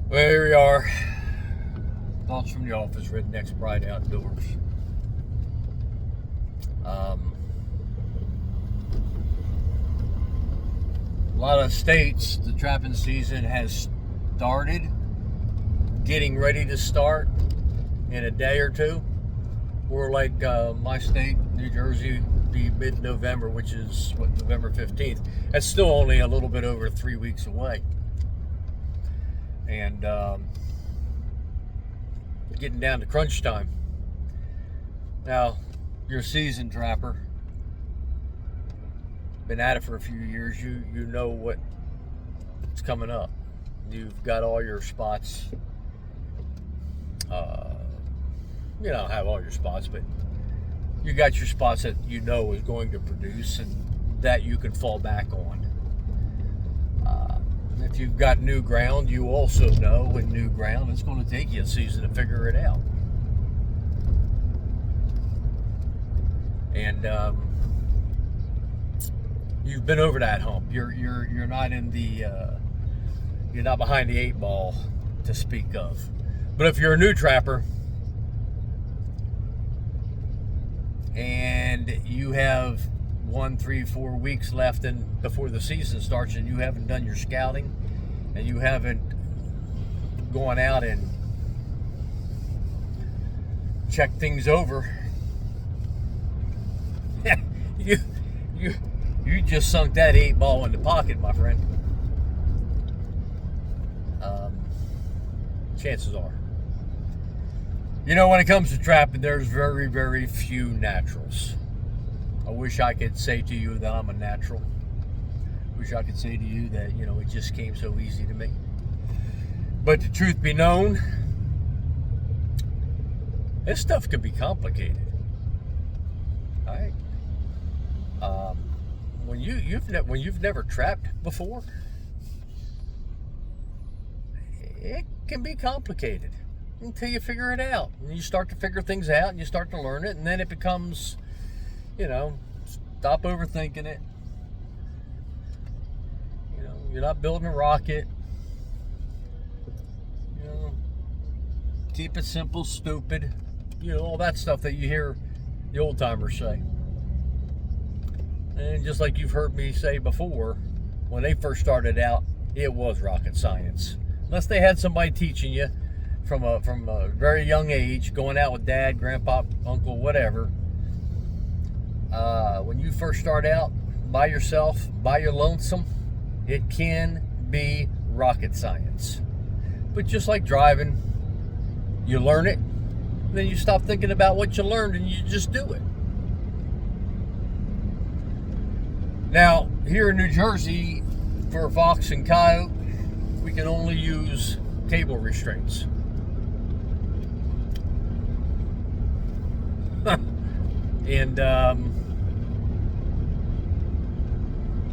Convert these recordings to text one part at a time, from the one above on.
Well, here we are. Thoughts from the office, Redneck's Pride Outdoors. Um, a lot of states, the trapping season has started, getting ready to start in a day or two. Or like my state, New Jersey, be mid-November, which is November 15th. That's still only a little bit over 3 weeks away. And getting down to crunch time. Now, you're a seasoned trapper, been at it for a few years, you know what's coming up. You've got all your spots, you don't have all your spots, but you got your spots that you know is going to produce and that you can fall back on. If you've got new ground, you also know with new ground it's going to take you a season to figure it out. And you've been over that hump. You're not in the you're not behind the 8 ball to speak of. But if you're a new trapper and you have 1, 3, 4 weeks left before the season starts, and you haven't done your scouting, and you haven't gone out and checked things over, you just sunk that 8 ball in the pocket, my friend. Chances are. When it comes to trapping, there's very, very few naturals. I wish I could say to you that I'm a natural. Wish I could say to you that, it just came so easy to me. But the truth be known, this stuff can be complicated. All right? When you've never trapped before, it can be complicated until you figure it out. And you start to figure things out, and you start to learn it, and then it becomes, stop overthinking it. You're not building a rocket. Keep it simple, stupid. All that stuff that you hear the old timers say. And just like you've heard me say before, when they first started out, it was rocket science. Unless they had somebody teaching you from a very young age, going out with dad, grandpa, uncle, whatever. When you first start out by yourself, by your lonesome, it can be rocket science. But just like driving, you learn it, then you stop thinking about what you learned and you just do it. Now, here in New Jersey, for fox and coyote, we can only use cable restraints. And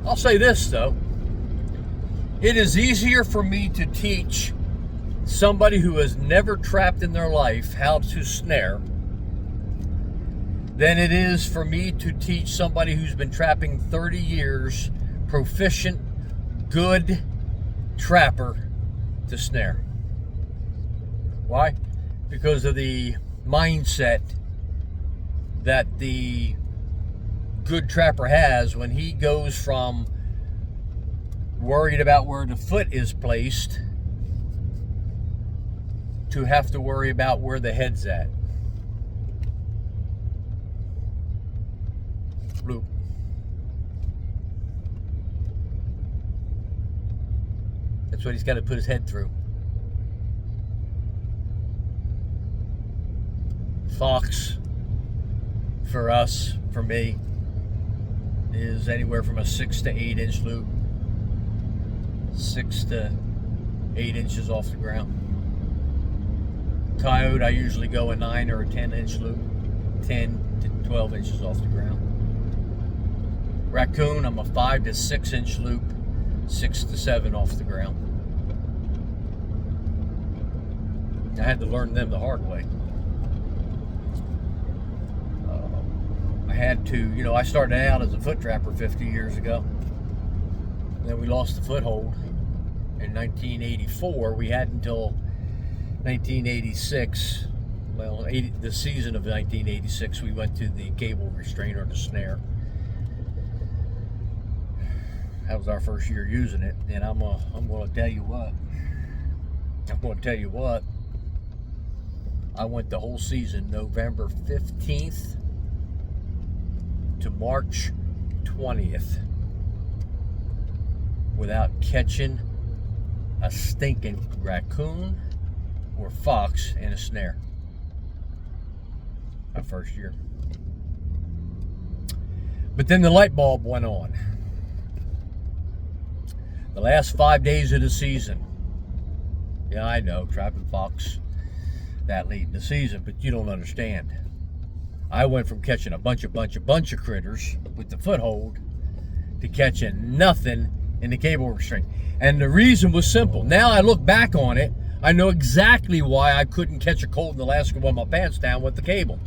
I'll say this, though. It is easier for me to teach somebody who has never trapped in their life how to snare than it is for me to teach somebody who's been trapping 30 years, proficient, good trapper, to snare. Why? Because of the mindset that the good trapper has when he goes from worried about where the foot is placed to have to worry about where the head's at. Bloop. That's what he's got to put his head through. Fox, for us, for me, is anywhere from a 6 to 8 inch loop. 6 to 8 inches off the ground. Coyote, I usually go a 9 or a 10 inch loop. 10 to 12 inches off the ground. Raccoon, I'm a 5 to 6 inch loop. 6 to 7 off the ground. I had to learn them the hard way. I had to, I started out as a foot trapper 50 years ago. Then we lost the foothold. in 1984. We had until 1986. Well, the season of 1986, we went to the cable restraint or the snare. That was our first year using it, and I'm gonna tell you what. I went the whole season, November 15th to March 20th, without catching a stinking raccoon or fox in a snare. My first year. But then the light bulb went on. The last 5 days of the season. Yeah, I know, trapping fox that late in the season, but you don't understand. I went from catching a bunch of critters with the foothold to catching nothing in the cable restraint. And the reason was simple. Now I look back on it, I know exactly why I couldn't catch a cold in Alaska with my pants down with the cable.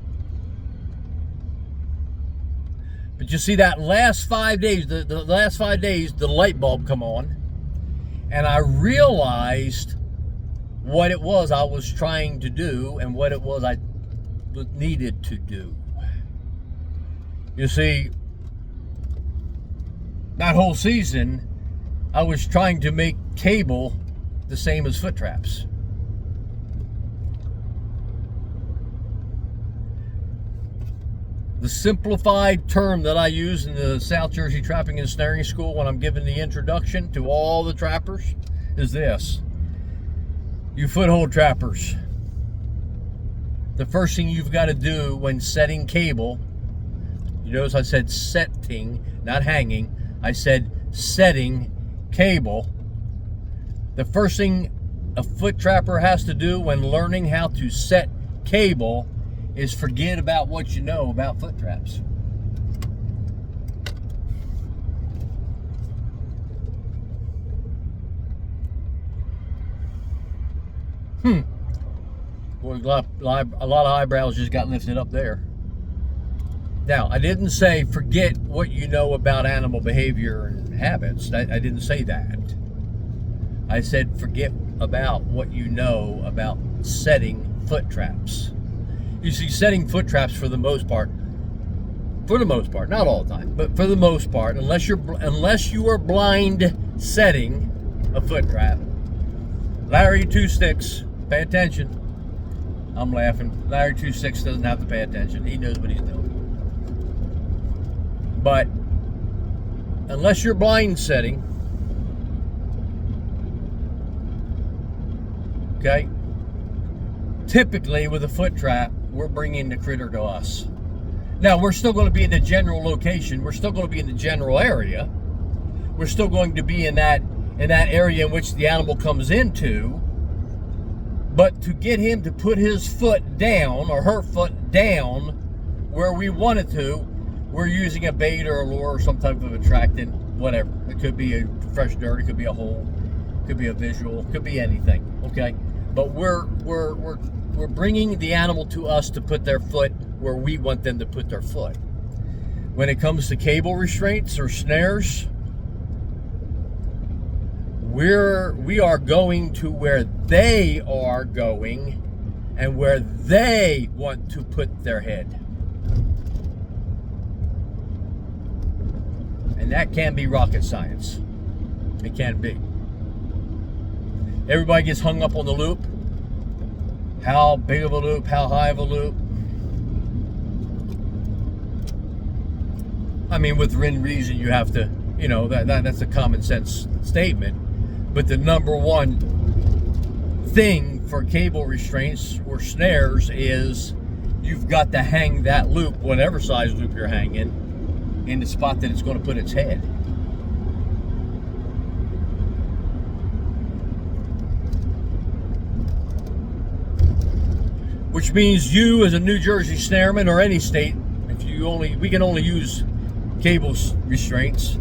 But you see, that last 5 days, the last 5 days, the light bulb come on, and I realized what it was I was trying to do and what it was I needed to do. You see, that whole season, I was trying to make cable the same as foot traps. The simplified term that I use in the South Jersey Trapping and Snaring School when I'm giving the introduction to all the trappers is this. You foothold trappers, the first thing you've got to do when setting cable, you notice I said setting, not hanging. I said setting cable. The first thing a foot trapper has to do when learning how to set cable is forget about what you know about foot traps. Boy, a lot of eyebrows just got lifted up there. Now, I didn't say forget what you know about animal behavior and habits. I didn't say that. I said forget about what you know about setting foot traps. You see, setting foot traps for the most part, not all the time, but for the most part, unless you are blind setting a foot trap, Larry Two Sticks, pay attention. I'm laughing. Larry Two Sticks doesn't have to pay attention. He knows what he's doing. But unless you're blind setting, okay, typically with a foot trap, we're bringing the critter to us. Now, we're still going to be in the general location. We're still going to be in the general area. We're still going to be in that area in which the animal comes into. But to get him to put his foot down or her foot down where we want it to, we're using a bait or a lure or some type of attractant, whatever. It could be a fresh dirt, it could be a hole, it could be a visual, it could be anything, okay? But we're bringing the animal to us to put their foot where we want them to put their foot. When it comes to cable restraints or snares, we are going to where they are going and where they want to put their head. And that can be rocket science. It can be. Everybody gets hung up on the loop. How big of a loop, how high of a loop. I mean, within reason, you have to, that's a common sense statement. But the number one thing for cable restraints or snares is you've got to hang that loop, whatever size loop you're hanging, in the spot that it's going to put its head. Which means you, as a New Jersey snareman or any state, we can only use cable restraints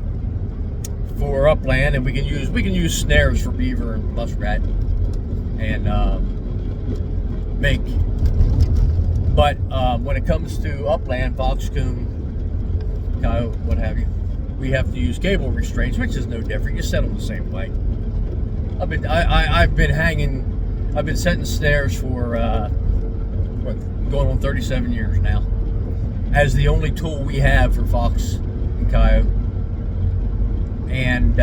for upland, and we can use snares for beaver and muskrat and mink. But when it comes to upland, fox, coon, coyote, what have you, we have to use cable restraints, which is no different. You set them the same way. I've been hanging, I've been setting snares for going on 37 years now, as the only tool we have for fox and coyote. And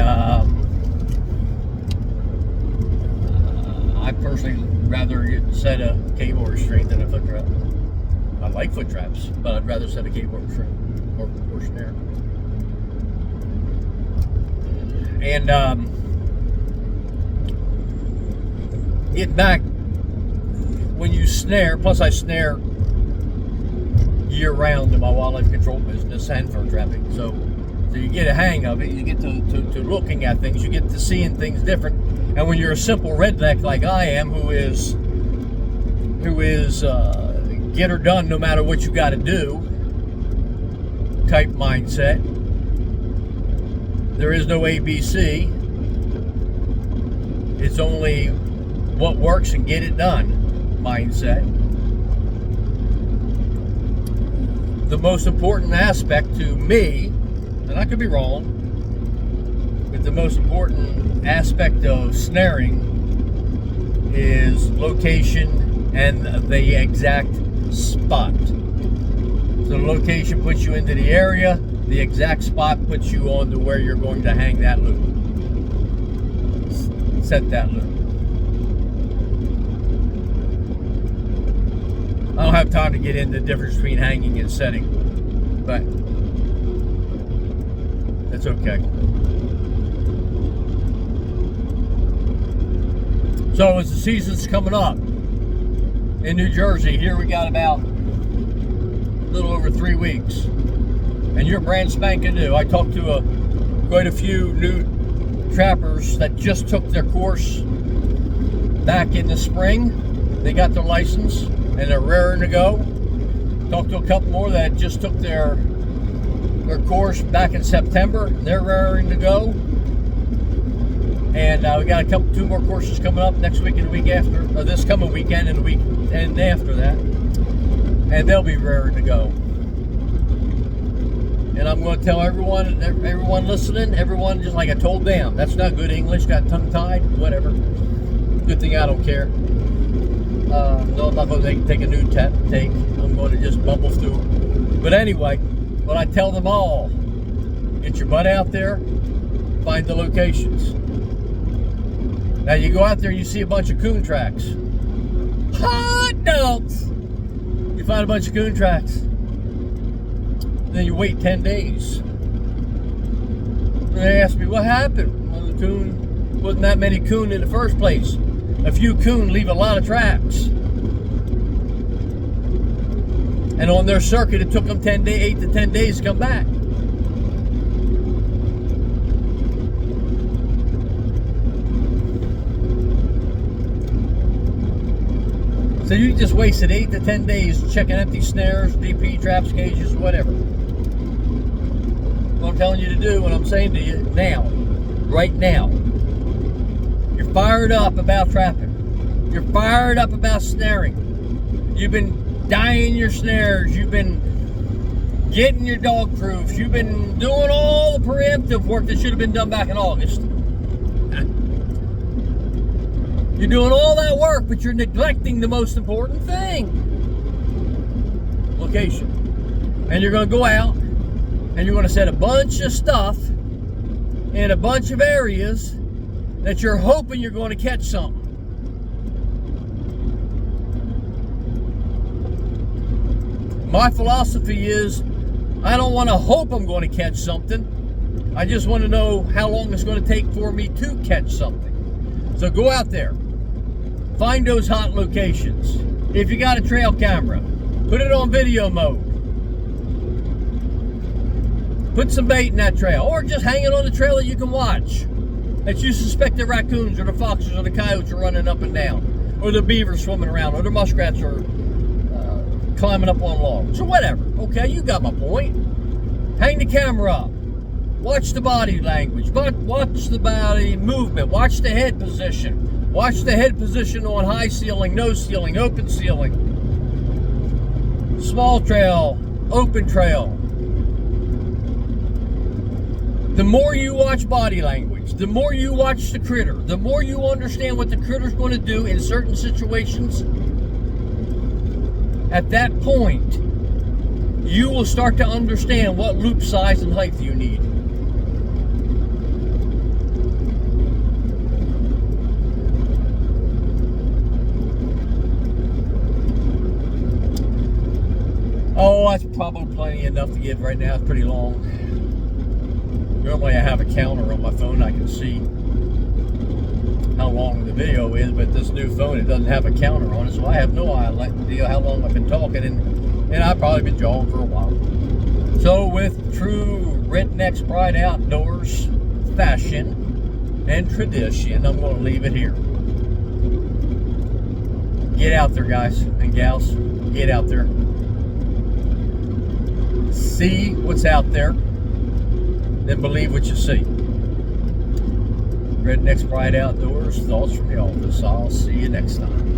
I personally rather set a cable restraint than a foot trap. I like foot traps, but I'd rather set a cable restraint or snare. And getting back, when you snare, plus I snare year round in my wildlife control business and fur trapping, so you get a hang of it, you get to looking at things, you get to seeing things different. And when you're a simple redneck like I am, who is get her done no matter what you got to do type mindset, there is no ABC. It's only what works and get it done mindset. The most important aspect to me, and I could be wrong, but the most important aspect of snaring is location and the exact spot. So the location puts you into the area, the exact spot puts you on to where you're going to hang that loop. Set that loop. I don't have time to get into the difference between hanging and setting, but that's okay. So as the season's coming up in New Jersey, here we got about a little over 3 weeks, and you're brand spanking new. I talked to quite a few new trappers that just took their course back in the spring. They got their license and they're raring to go. Talked to a couple more that just took their course back in September. They're raring to go. And we got two more courses coming up next week and the week after, or this coming weekend and the week and after that. And they'll be raring to go. And I'm going to tell everyone listening, everyone, just like I told them, that's not good English, got tongue-tied, whatever. Good thing I don't care. No, I'm not going to take a new take. I'm going to just bumble through. But anyway, what I tell them all, get your butt out there, find the locations. Now you go out there, you see a bunch of coon tracks. Hot dogs! You find a bunch of coon tracks. Then you wait 10 days. And they ask me, what happened? Well, the coon, wasn't that many coon in the first place. A few coon leave a lot of tracks. And on their circuit, it took them 8 to 10 days to come back. So you just wasted 8 to 10 days checking empty snares, DP traps, cages, whatever. What I'm telling you to do, what I'm saying to you now, right now, you're fired up about trapping. You're fired up about snaring. You've been dyeing your snares. You've been getting your dog proofs. You've been doing all the preemptive work that should have been done back in August. You're doing all that work, but you're neglecting the most important thing. Location. And you're going to go out and you're going to set a bunch of stuff in a bunch of areas that you're hoping you're going to catch something. My philosophy is, I don't want to hope I'm going to catch something. I just want to know how long it's going to take for me to catch something. So go out there. Find those hot locations. If you got a trail camera, put it on video mode. Put some bait in that trail, or just hang it on the trail that you can watch, that you suspect the raccoons or the foxes or the coyotes are running up and down, or the beavers swimming around, or the muskrats are climbing up on logs, or whatever. Okay, you got my point. Hang the camera up. Watch the body language. Watch the body movement. Watch the head position. Watch the head position on high ceiling, no ceiling, open ceiling. Small trail, open trail. The more you watch body language, The more you watch the critter, the more you understand what the critter's going to do in certain situations, at that point, you will start to understand what loop size and height you need. Oh, that's probably plenty enough to give right now. It's pretty long. Normally I have a counter on my phone. I can see how long the video is, but this new phone, it doesn't have a counter on it, so I have no idea how long I've been talking, and I've probably been jawing for a while. So with true Redneck's Pride Outdoors fashion and tradition, I'm going to leave it here. Get out there, guys and gals. Get out there. See what's out there, then believe what you see. Redneck's Pride Outdoors, thoughts from the office. I'll see you next time.